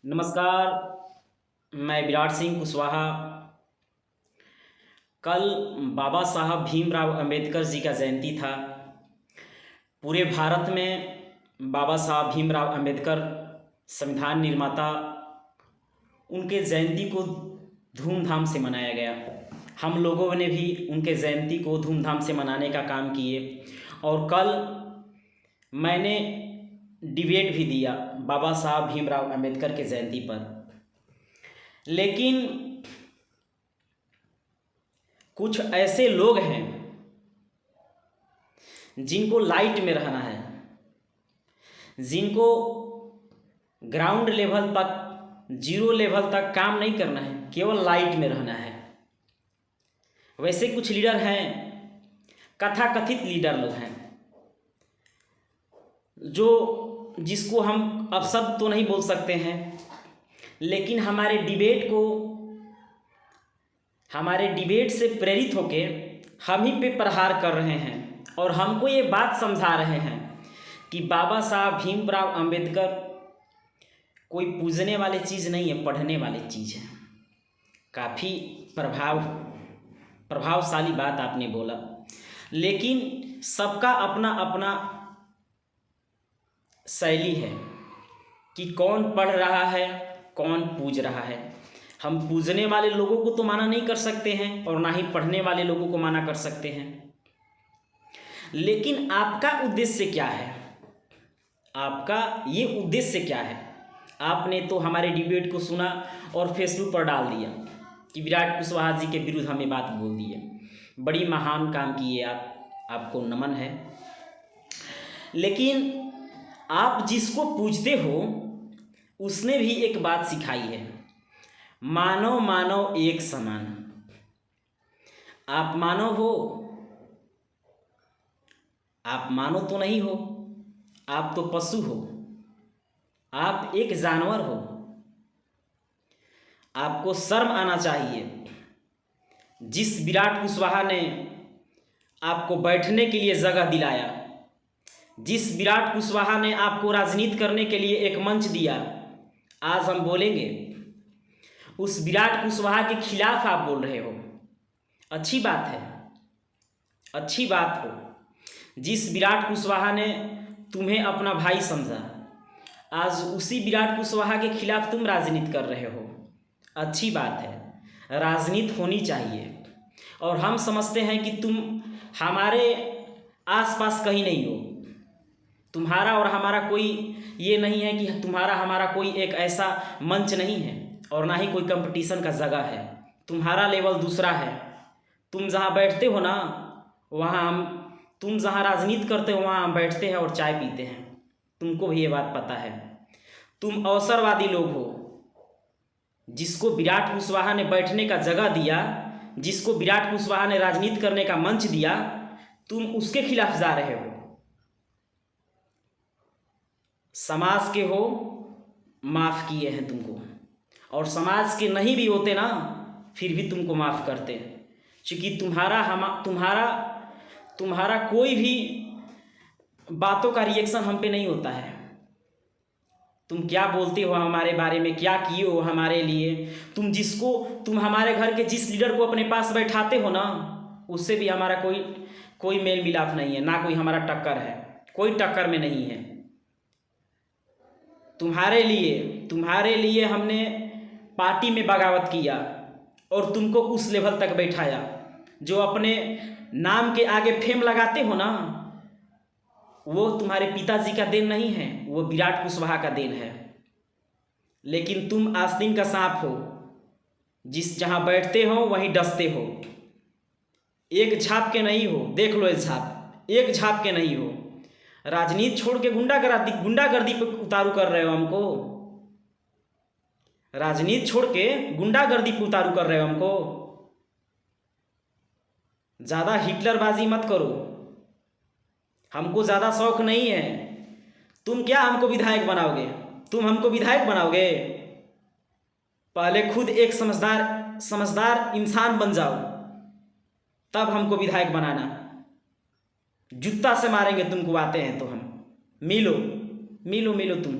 नमस्कार। मैं विराट सिंह कुशवाहा। कल बाबा साहब भीमराव अंबेडकर जी का जयंती था। पूरे भारत में बाबा साहब भीमराव अंबेडकर संविधान निर्माता, उनके जयंती को धूमधाम से मनाया गया। हम लोगों ने भी उनके जयंती को धूमधाम से मनाने का काम किए और कल मैंने डिबेट भी दिया बाबा साहब भीमराव अंबेडकर के जयंती पर। लेकिन कुछ ऐसे लोग हैं जिनको लाइट में रहना है, जिनको ग्राउंड लेवल तक, जीरो लेवल तक काम नहीं करना है, केवल लाइट में रहना है। वैसे कुछ लीडर हैं, कथाकथित लीडर लोग हैं, जिसको हम अब सब तो नहीं बोल सकते हैं, लेकिन हमारे डिबेट से प्रेरित होके हम ही पे प्रहार कर रहे हैं और हमको ये बात समझा रहे हैं कि बाबा साहब भीमराव अंबेडकर कोई पूजने वाली चीज़ नहीं है, पढ़ने वाली चीज़ है। काफ़ी प्रभावशाली बात आपने बोला, लेकिन सबका अपना अपना शैली है कि कौन पढ़ रहा है, कौन पूज रहा है। हम पूजने वाले लोगों को तो माना नहीं कर सकते हैं और ना ही पढ़ने वाले लोगों को माना कर सकते हैं। लेकिन आपका उद्देश्य क्या है? आपका ये उद्देश्य क्या है? आपने तो हमारे डिबेट को सुना और फेसबुक पर डाल दिया कि विराट कुशवाहा जी के विरुद्ध हमें बात बोल दी है। बड़ी महान काम किए आप, आपको नमन है। लेकिन आप जिसको पूजते हो उसने भी एक बात सिखाई है, मानव मानव एक समान। आप मानव हो, आप मानव तो नहीं हो, आप तो पशु हो, आप एक जानवर हो। आपको शर्म आना चाहिए। जिस विराट कुशवाहा ने आपको बैठने के लिए जगह दिलाया, जिस विराट कुशवाहा ने आपको राजनीति करने के लिए एक मंच दिया, आज हम बोलेंगे उस विराट कुशवाहा के खिलाफ आप बोल रहे हो। अच्छी बात है, अच्छी बात हो। जिस विराट कुशवाहा ने तुम्हें अपना भाई समझा, आज उसी विराट कुशवाहा के खिलाफ तुम राजनीति कर रहे हो। अच्छी बात है, राजनीति होनी चाहिए। और हम समझते हैं कि तुम हमारे आसपास कहीं नहीं हो। तुम्हारा और हमारा कोई ये नहीं है कि तुम्हारा हमारा कोई एक ऐसा मंच नहीं है और ना ही कोई कंपटीशन का जगह है। तुम्हारा लेवल दूसरा है। तुम जहाँ बैठते हो ना, तुम जहाँ राजनीति करते हो वहाँ हम बैठते हैं और चाय पीते हैं। तुमको भी ये बात पता है। तुम अवसरवादी लोग हो। जिसको विराट कुशवाहा ने बैठने का जगह दिया, जिसको विराट कुशवाहा ने राजनीति करने का मंच दिया, तुम उसके खिलाफ जा रहे हो। समाज के हो, माफ़ किए हैं तुमको, और समाज के नहीं भी होते ना, फिर भी तुमको माफ़ करते हैं। क्योंकि तुम्हारा कोई भी बातों का रिएक्शन हम पे नहीं होता है। तुम क्या बोलते हो हमारे बारे में, क्या किए हो हमारे लिए। तुम हमारे घर के जिस लीडर को अपने पास बैठाते हो ना, उससे भी हमारा कोई मेल मिलाप नहीं है, ना कोई हमारा टक्कर है, कोई टक्कर में नहीं है। तुम्हारे लिए हमने पार्टी में बगावत किया और तुमको उस लेवल तक बैठाया। जो अपने नाम के आगे फेम लगाते हो ना, वो तुम्हारे पिताजी का देन नहीं है, वो विराट कुशवाहा का देन है। लेकिन तुम आस्तीन का सांप हो, जहाँ बैठते हो वहीं डसते हो। एक झाप के नहीं हो, देख लो, एक झाप के नहीं हो। राजनीति छोड़ के गुंडागर्दी पे उतारू कर रहे हो हमको। राजनीति छोड़ के गुंडागर्दी पे उतारू कर रहे हो हमको। ज़्यादा हिटलरबाजी मत करो, हमको ज़्यादा शौक नहीं है। तुम क्या हमको विधायक बनाओगे? तुम हमको विधायक बनाओगे? पहले खुद एक समझदार इंसान बन जाओ, तब हमको विधायक बनाना। जूता से मारेंगे तुमको आते हैं तो हम। मिलो तुम।